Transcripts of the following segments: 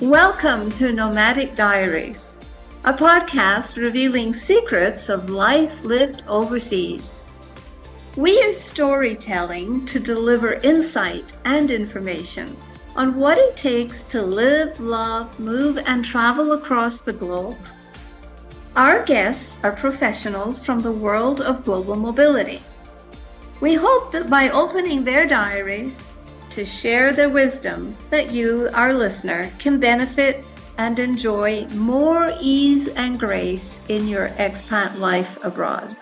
Welcome to Nomadic Diaries, a podcast revealing secrets of life lived overseas. We use storytelling to deliver insight and information on what it takes to live, love, move, and travel across the globe. Our guests are professionals from the world of global mobility. We hope that by opening their diaries to share their wisdom, that you, our listener, can benefit and enjoy more ease and grace in your expat life abroad.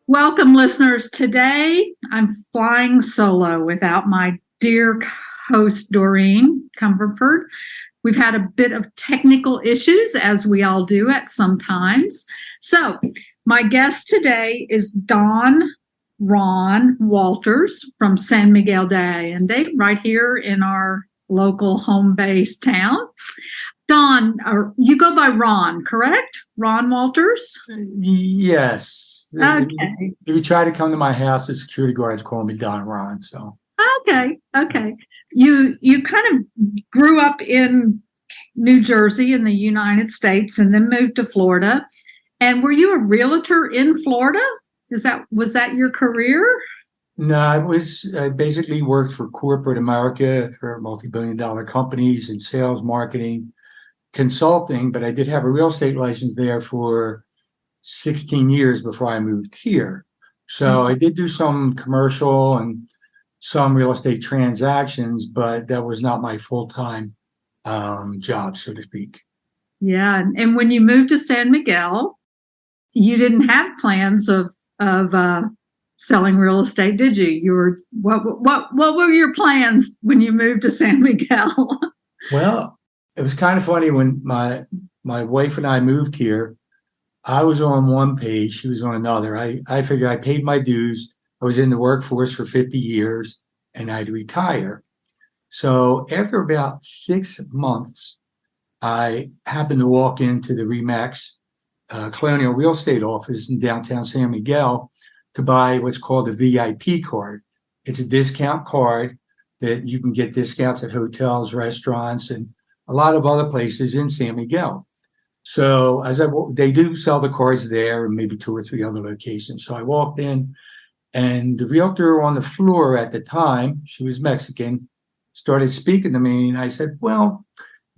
Welcome, listeners. Today, I'm flying solo without my dear host, Doreen, Cumberford. We've had a bit of technical issues, as we all do at some times. So, my guest today is Ron Walters from San Miguel de Allende, right here in our local home base town. Don, you go by Ron, correct? Ron Walters? Yes. Okay. If you try to come to my house, the security guards call me Don Ron. So. Okay. You kind of grew up in New Jersey in the United States and then moved to Florida. And were you a realtor in Florida? Was that your career? No, I basically worked for corporate America for multi-billion-dollar companies in sales, marketing, consulting, but I did have a real estate license there for 16 years before I moved here. So I did do some commercial and some real estate transactions, but that was not my full-time job, so to speak. Yeah, and when you moved to San Miguel, you didn't have plans of selling real estate, did you? What were your plans when you moved to San Miguel? Well, it was kind of funny when my wife and I moved here. I was on one page, she was on another. I figured I paid my dues. I was in the workforce for 50 years and I'd retire. So after about 6 months, I happened to walk into the RE/MAX Colonial Real Estate office in downtown San Miguel to buy what's called a VIP card. It's a discount card that you can get discounts at hotels, restaurants, and a lot of other places in San Miguel. So they do sell the cards there and maybe 2 or 3 other locations. So I walked in and the realtor on the floor at the time, she was Mexican, started speaking to me. And I said, well,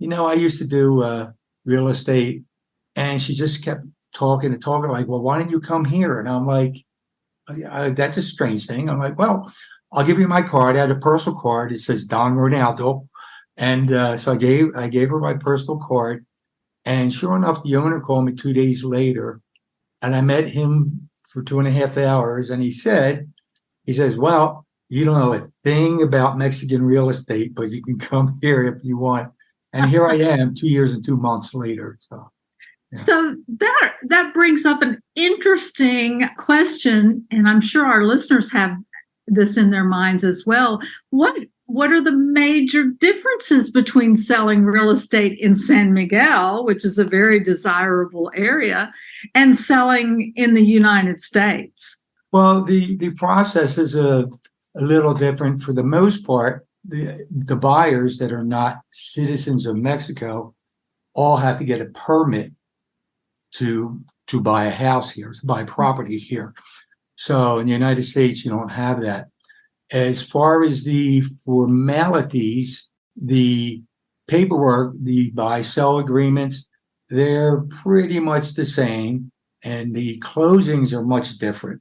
I used to do real estate. And she just kept talking like, well, why didn't you come here? And I'm like, that's a strange thing. I'm like, well, I'll give you my card. I had a personal card. It says Don Ronaldo. And so I gave her my personal card. And sure enough, the owner called me 2 days later. And I met him for 2.5 hours. And he says, well, you don't know a thing about Mexican real estate, but you can come here if you want. And here I am 2 years and 2 months later. So. Yeah. So that brings up an interesting question, and I'm sure our listeners have this in their minds as well. What are the major differences between selling real estate in San Miguel, which is a very desirable area, and selling in the United States? Well, the process is a little different. For the most part, the buyers that are not citizens of Mexico all have to get a permit to buy a house here, to buy property here. So in the United States, you don't have that. As far as the formalities, the paperwork, the buy-sell agreements, they're pretty much the same, and the closings are much different.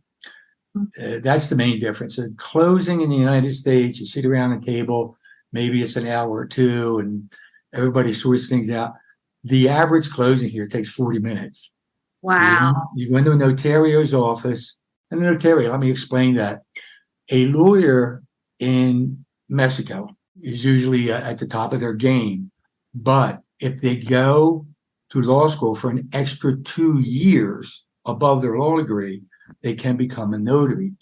That's the main difference. A closing in the United States, you sit around a table, maybe it's an hour or two, and everybody sorts things out. The average closing here takes 40 minutes. Wow. You go into a notario's office, and the notario, let me explain that. A lawyer in Mexico is usually at the top of their game. But if they go to law school for an extra 2 years above their law degree, they can become a notary.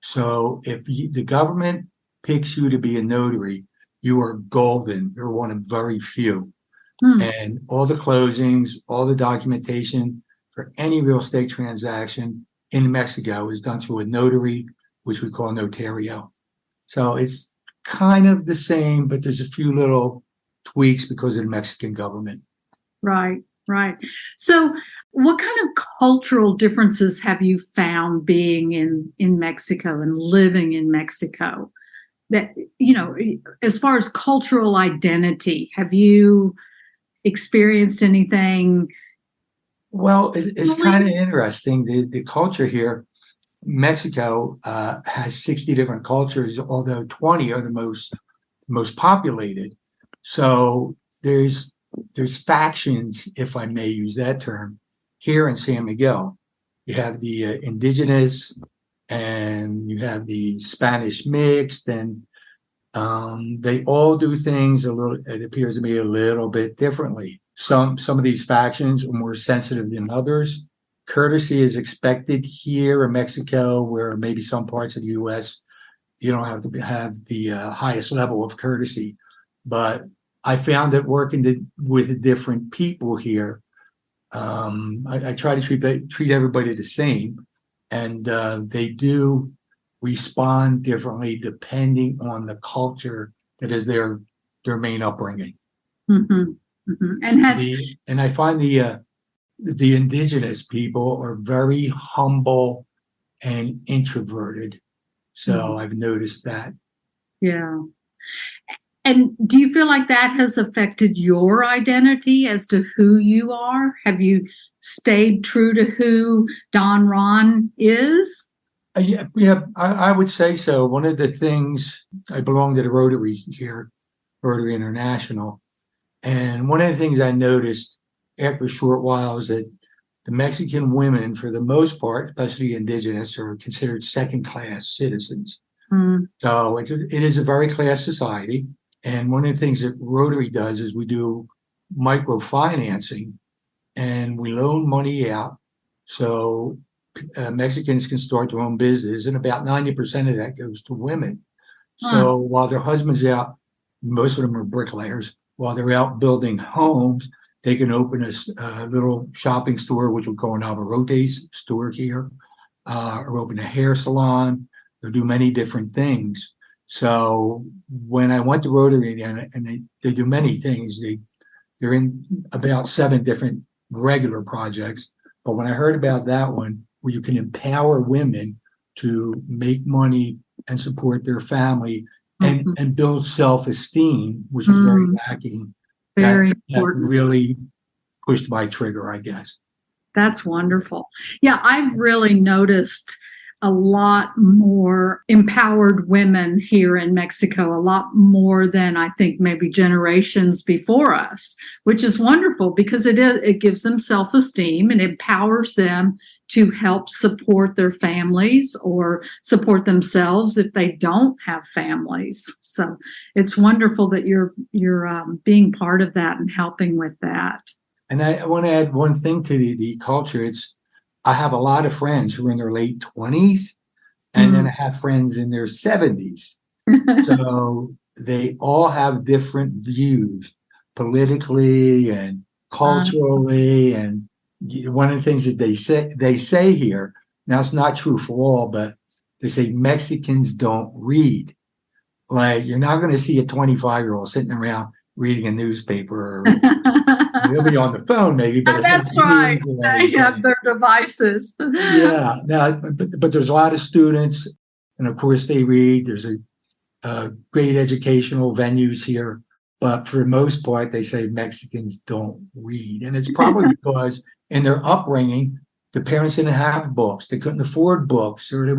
So if the government picks you to be a notary, you are golden. You're one of very few. And all the closings, all the documentation for any real estate transaction in Mexico is done through a notary, which we call notario. So it's kind of the same, but there's a few little tweaks because of the Mexican government. Right, right. So what kind of cultural differences have you found being in Mexico and living in Mexico? That, as far as cultural identity, have you experienced anything? Well, it's kind of interesting. The culture here, Mexico has 60 different cultures, although 20 are the most populated. So there's factions, if I may use that term, here in San Miguel. You have the indigenous, and you have the Spanish mixed, and they all do things it appears to me, a little bit differently. Some of these factions are more sensitive than others. Courtesy is expected here in Mexico, where maybe some parts of the U.S. you don't have to have the highest level of courtesy. But I found that working with different people here, I try to treat everybody the same, and they do respond differently depending on the culture that is their main upbringing. Mm-hmm, mm-hmm. And I find the indigenous people are very humble and introverted. So mm-hmm. I've noticed that. Yeah. And do you feel like that has affected your identity as to who you are? Have you stayed true to who Don Ron is? Yeah, I would say so. One of the things, I belong to the Rotary here, Rotary International. And one of the things I noticed after a short while is that the Mexican women, for the most part, especially indigenous, are considered second-class citizens. Mm. So it is a very class society. And one of the things that Rotary does is we do microfinancing, and we loan money out so Mexicans can start their own business, and about 90% of that goes to women. So while their husbands are out, most of them are bricklayers, while they're out building homes, they can open a little shopping store, which we call an abarrotes store here, or open a hair salon, or do many different things. So when I went to Rotary, and they do many things, they're in about 7 different regular projects. But when I heard about that one, where you can empower women to make money and support their family and build self-esteem, which is very lacking, very that important. really pushed my trigger, I guess. That's wonderful. Yeah, I've really noticed a lot more empowered women here in Mexico, a lot more than I think maybe generations before us, which is wonderful because it gives them self-esteem and empowers them to help support their families or support themselves if they don't have families. So it's wonderful that you're being part of that and helping with that. And I want to add one thing to the culture. I have a lot of friends who are in their late 20s, and then I have friends in their 70s. So they all have different views politically and culturally. And one of the things that they say here, now it's not true for all, but they say Mexicans don't read. Like, you're not going to see a 25-year-old sitting around reading a newspaper. They'll be on the phone maybe, but it's that's not right. They have their devices. Yeah. Now, but there's a lot of students, and of course they read. There's a great educational venues here, but for the most part, they say Mexicans don't read, and it's probably because in their upbringing, the parents didn't have books, they couldn't afford books, or they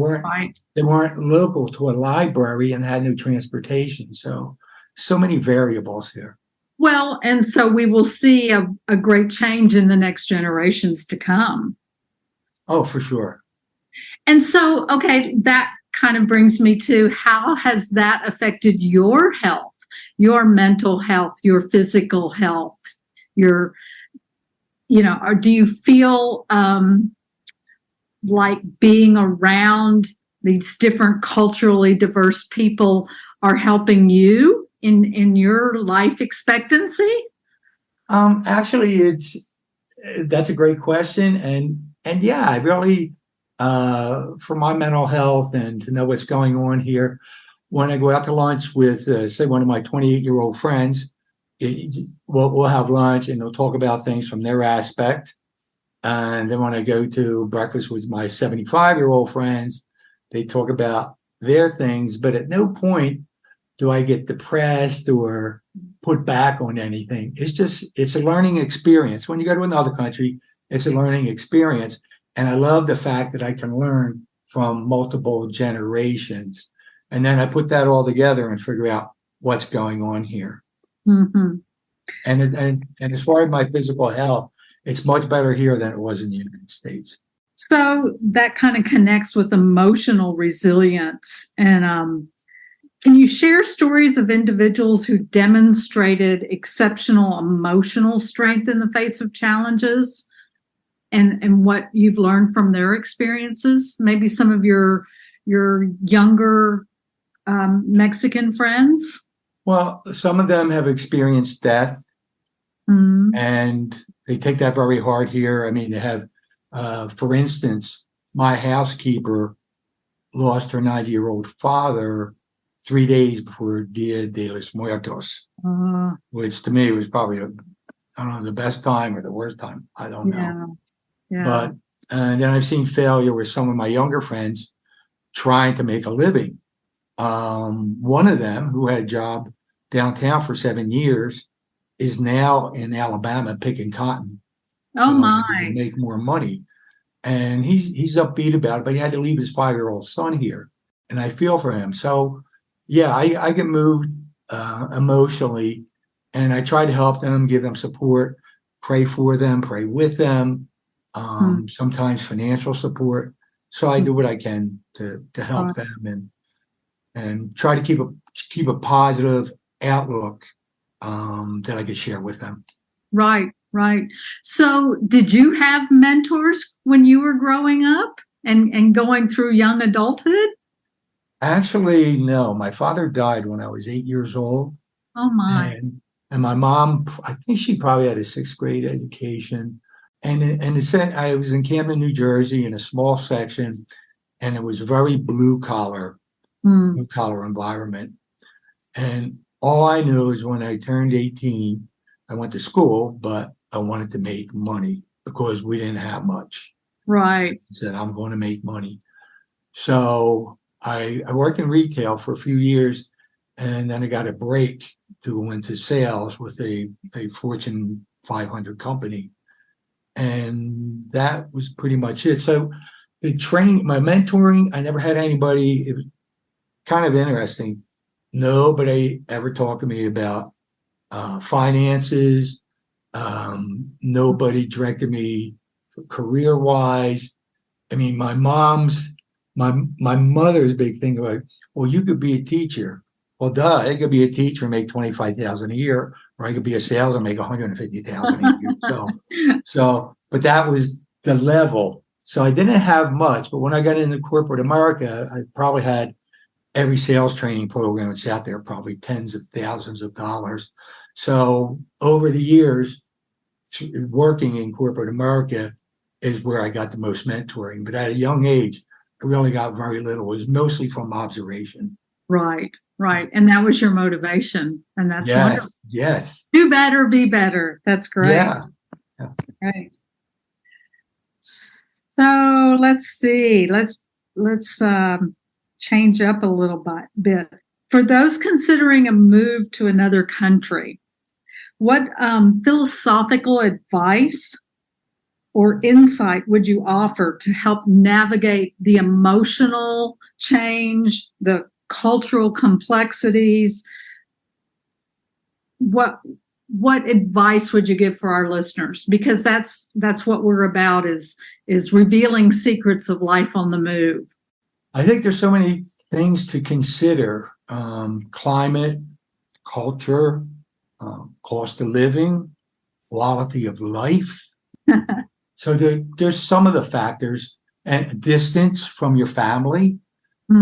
weren't local to a library and had no transportation. So many variables here. Well, and so we will see a great change in the next generations to come. Oh, for sure. And so, okay, that kind of brings me to, how has that affected your health, your mental health, your physical health, or do you feel like being around these different culturally diverse people are helping you in your life expectancy? Actually, that's a great question. And yeah, I really, for my mental health and to know what's going on here, when I go out to lunch with, say, one of my 28-year-old friends, we'll have lunch and they'll talk about things from their aspect. And then when I go to breakfast with my 75-year-old friends, they talk about their things. But at no point do I get depressed or put back on anything. It's a learning experience. When you go to another country, it's a learning experience. And I love the fact that I can learn from multiple generations. And then I put that all together and figure out what's going on here. Mm-hmm. And as far as my physical health, it's much better here than it was in the United States. So that kind of connects with emotional resilience. And can you share stories of individuals who demonstrated exceptional emotional strength in the face of challenges and what you've learned from their experiences? Maybe some of your younger Mexican friends? Well, some of them have experienced death, and they take that very hard here. I mean, they have, for instance, my housekeeper lost her 90-year-old father 3 days before Dia de los Muertos, which to me was probably, I don't know, the best time or the worst time. I don't know. Yeah. But then I've seen failure with some of my younger friends trying to make a living. One of them, who had a job downtown for 7 years, is now in Alabama picking cotton. Oh, so he my. can make more money. And he's upbeat about it, but he had to leave his 5-year-old son here. And I feel for him. So, yeah, I get moved emotionally, and I try to help them, give them support, pray for them, pray with them, sometimes financial support. So I do what I can to help them and try to keep a positive outlook that I could share with them. Right. So did you have mentors when you were growing up and going through young adulthood? Actually, no. My father died when I was 8 years old. Oh, my. And my mom, I think she probably had a 6th grade education. And I was in Camden, New Jersey, in a small section, and it was very blue collar environment. And all I knew is when I turned 18, I went to school, but I wanted to make money because we didn't have much. Right. I said, I'm going to make money. So I worked in retail for a few years, and then I got a break to go into sales with a Fortune 500 company. And that was pretty much it. So the training, my mentoring, I never had anybody. It was kind of interesting. Nobody ever talked to me about finances. Nobody directed me career-wise. I mean, my mother's big thing like, well, you could be a teacher. Well, duh, I could be a teacher and make $25,000 a year, or I could be a salesman and make $150,000 a year. So, but that was the level. So I didn't have much, but when I got into corporate America, I probably had every sales training program that's out there, probably tens of thousands of dollars. So over the years, working in corporate America is where I got the most mentoring. But at a young age, I really got very little. It was mostly from observation. Right. And that was your motivation. And that's wonderful. Yes. Do better, be better. That's great. Yeah. Right. So let's see. Let's change up a little bit. For those considering a move to another country, what philosophical advice or insight would you offer to help navigate the emotional change, the cultural complexities? What advice would you give for our listeners? Because that's what we're about is revealing secrets of life on the move. I think there's so many things to consider: climate, culture, cost of living, quality of life. So there's some of the factors, and distance from your family.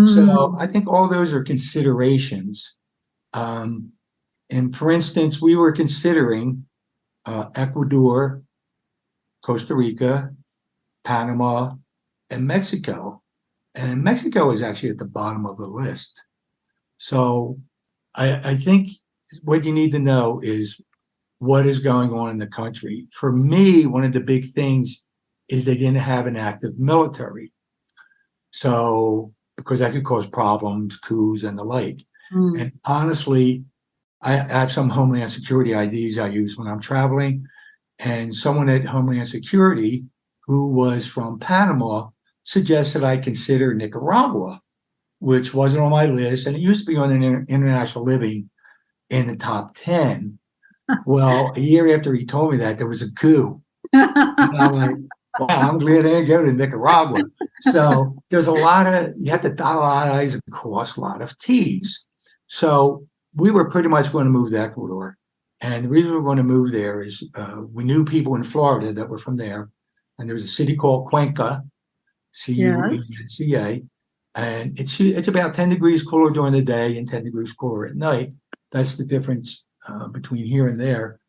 So I think all those are considerations. And for instance, we were considering Ecuador, Costa Rica, Panama, and Mexico. And Mexico is actually at the bottom of the list. So I think what you need to know is what is going on in the country. For me, one of the big things is they didn't have an active military. So, because that could cause problems, coups, and the like. And honestly, I have some Homeland Security IDs I use when I'm traveling. And someone at Homeland Security who was from Panama suggested I consider Nicaragua, which wasn't on my list. And it used to be on International Living in the top 10. Well, a year after he told me that, there was a coup. And I'm like, wow, I'm glad I didn't go to Nicaragua. So there's you have to dot a lot of I's and cross a lot of T's. So we were pretty much going to move to Ecuador. And the reason we were going to move there is we knew people in Florida that were from there. And there was a city called Cuenca, Cuenca. And it's about 10 degrees cooler during the day and 10 degrees cooler at night. That's the difference between here and there.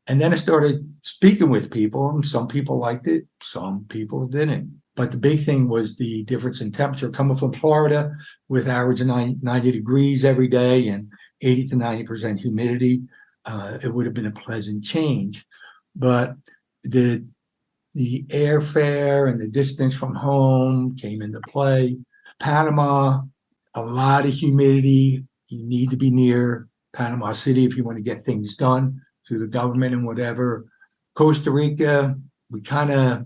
And then I started speaking with people, and some people liked it, some people didn't. But the big thing was the difference in temperature coming from Florida with average of 90 degrees every day and 80 to 90% humidity. It would have been a pleasant change. But the airfare and the distance from home came into play. Panama, a lot of humidity. You need to be near Panama City if you want to get things done through the government and whatever. Costa Rica, the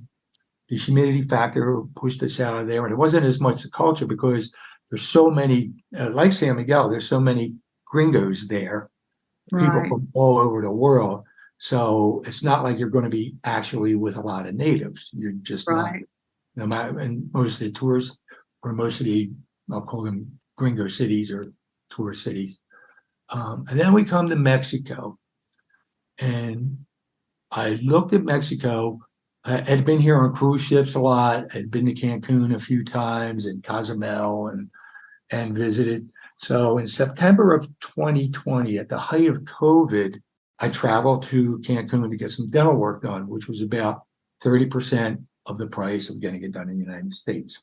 humidity factor pushed us out of there. And it wasn't as much the culture because there's so many, like San Miguel, there's so many gringos there, people from all over the world. So it's not like you're going to be actually with a lot of natives. You're just not, no matter, and most of the tourists, or most of the, I'll call them gringo cities or tourist cities. And then we come to Mexico. And I looked at Mexico. I had been here on cruise ships a lot. I'd been to Cancun a few times and Cozumel and visited. So in September of 2020, at the height of COVID, I traveled to Cancun to get some dental work done, which was about 30% of the price of getting it done in the United States.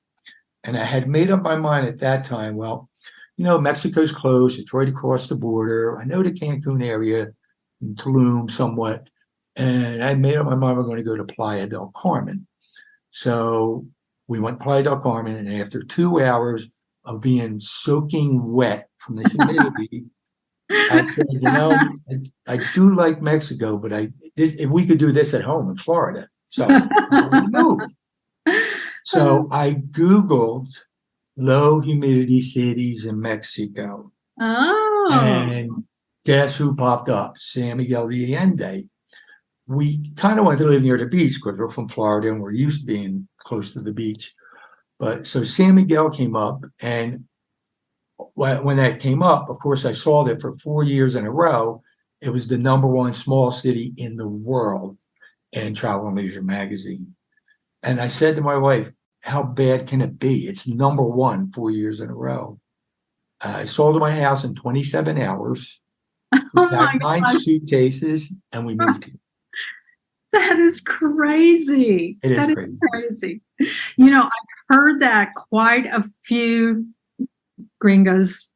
And I had made up my mind at that time, well, Mexico's close. It's right across the border. I know the Cancun area, in Tulum somewhat. And I made up my mind we're going to go to Playa del Carmen. So we went to Playa del Carmen, and after 2 hours of being soaking wet from the humidity, I said, I do like Mexico, but if we could do this at home in Florida. So I moved. So I Googled low humidity cities in Mexico. Oh. And guess who popped up? San Miguel de Allende. We kind of wanted to live near the beach because we're from Florida and we're used to being close to the beach. But so San Miguel came up, and when that came up, of course, I saw that for 4 years in a row, it was the #1 small city in the world in Travel and Leisure magazine. And I said to my wife, how bad can it be? It's #1 4 years in a row. I sold my house in 27 hours. We got 9 suitcases and we moved here. That is crazy. It is that crazy. Is crazy. I've heard that quite a few gringos,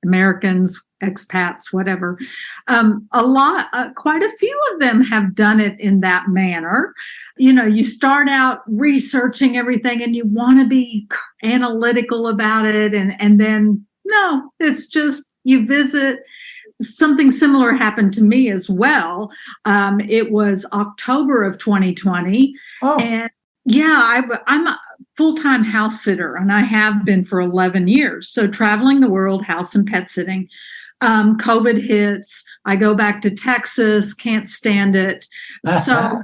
Americans, expats, whatever. Quite a few of them have done it in that manner. You start out researching everything and you want to be analytical about it. And then, no, it's just you visit. Something similar happened to me as well. It was October of 2020. Oh. And I'm a full-time house sitter, and I have been for 11 years. So traveling the world, house and pet sitting. COVID hits. I go back to Texas, can't stand it. So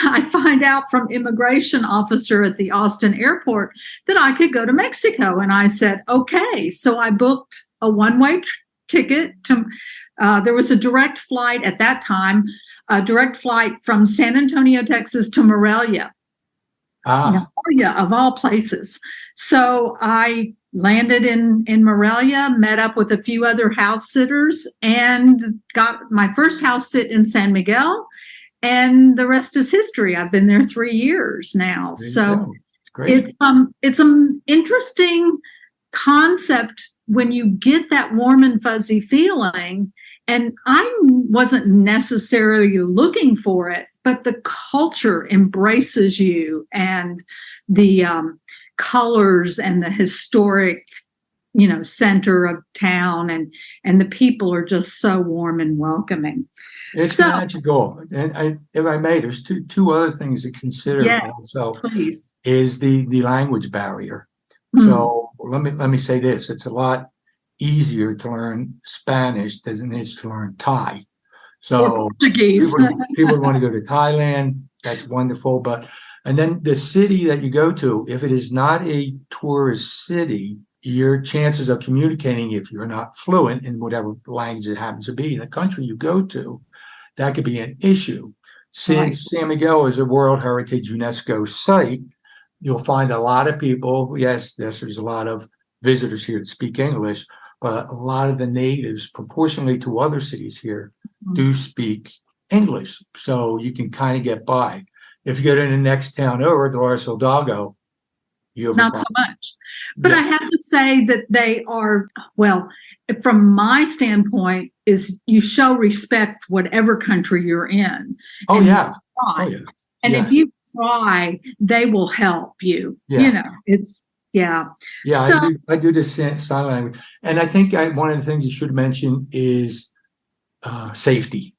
I find out from immigration officer at the Austin airport that I could go to Mexico. And I said, okay. So I booked a one-way ticket to, there was a direct flight at that time, a direct flight from San Antonio, Texas to Morelia. Morelia, of all places. So I landed in Morelia, met up with a few other house sitters, and got my first house sit in San Miguel. And the rest is history. I've been there 3 years now. So it's an interesting concept, when you get that warm and fuzzy feeling, and I wasn't necessarily looking for it, but the culture embraces you, and the colors and the historic, center of town, and the people are just so warm and welcoming. It's magical. And if I may, there's two other things to consider. Yes, also, please. Is the language barrier. So let me say this: it's a lot easier to learn Spanish than it is to learn Thai. So people want to go to Thailand. That's wonderful. And then the city that you go to, if it is not a tourist city, your chances of communicating, if you're not fluent in whatever language it happens to be in the country you go to, that could be an issue. Since San Miguel is a World Heritage UNESCO site, you'll find a lot of people. Yes, there's a lot of visitors here that speak English, but a lot of the natives, proportionally to other cities here, do speak English. So you can kind of get by. If you go to the next town over, Dolores Hidalgo, you have not so much. But I have to say that they are, well, from my standpoint, is you show respect whatever country you're in. Oh, yeah. And if you try, they will help you. It's, Yeah, so, I do this sign language. And I think one of the things you should mention is safety.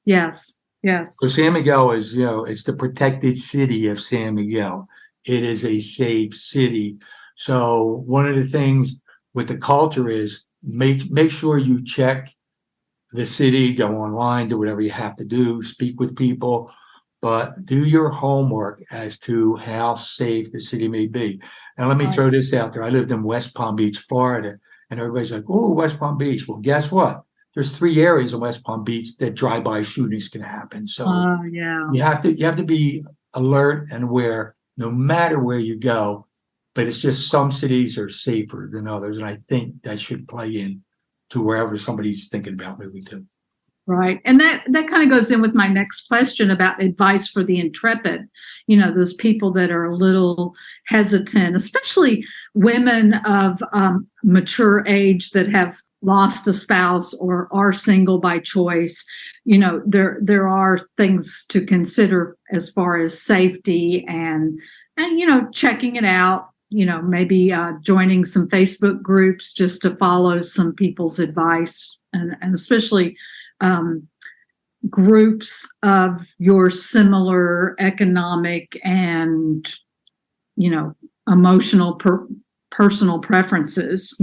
Yes. So San Miguel is, it's the protected city of San Miguel. It is a safe city. So one of the things with the culture is make sure you check the city, go online, do whatever you have to do, speak with people, but do your homework as to how safe the city may be. And let me throw this out there. I lived in West Palm Beach, Florida, and everybody's like, oh, West Palm Beach. Well, guess what? There's 3 areas in West Palm Beach that drive-by shootings can happen. So you have to be alert and aware no matter where you go, but it's just some cities are safer than others. And I think that should play in to wherever somebody's thinking about moving to. Right. And that kind of goes in with my next question about advice for the intrepid, those people that are a little hesitant, especially women of mature age that have lost a spouse or are single by choice. There are things to consider as far as safety and checking it out, maybe joining some Facebook groups just to follow some people's advice, and especially groups of your similar economic and, emotional personal preferences,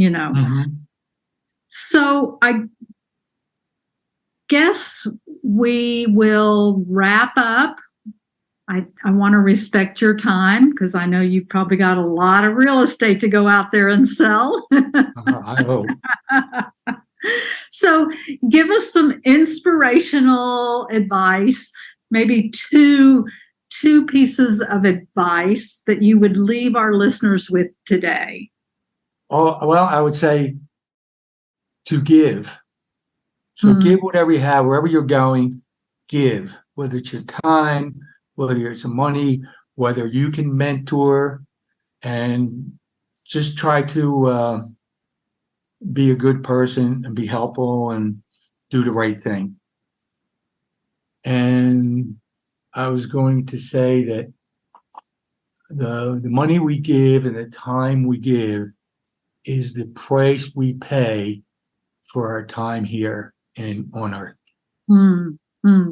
So I guess we will wrap up. I want to respect your time because I know you've probably got a lot of real estate to go out there and sell. I hope. So give us some inspirational advice, maybe two pieces of advice that you would leave our listeners with today. Oh, well, I would say to give. So give whatever you have, wherever you're going, give, whether it's your time, whether it's money, whether you can mentor, and just try to be a good person and be helpful and do the right thing. And I was going to say that the money we give and the time we give is the price we pay for our time here on earth.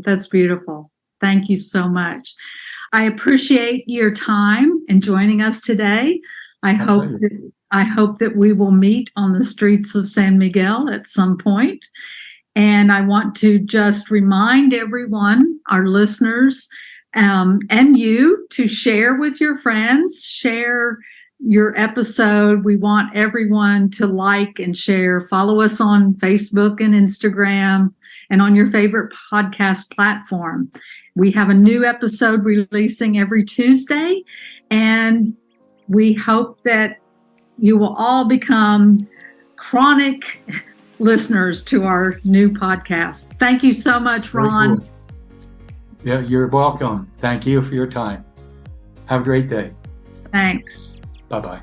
That's beautiful. Thank you so much. I appreciate your time and joining us today. I hope that we will meet on the streets of San Miguel at some point. And I want to just remind everyone, our listeners, and you, to share with your friends, share your episode. We want everyone to like and share. Follow us on Facebook and Instagram and on your favorite podcast platform. We have a new episode releasing every Tuesday, and we hope that you will all become chronic listeners to our new podcast. Thank you so much, Ron. Cool. Yeah, you're welcome. Thank you for your time. Have a great day. Thanks. Bye-bye.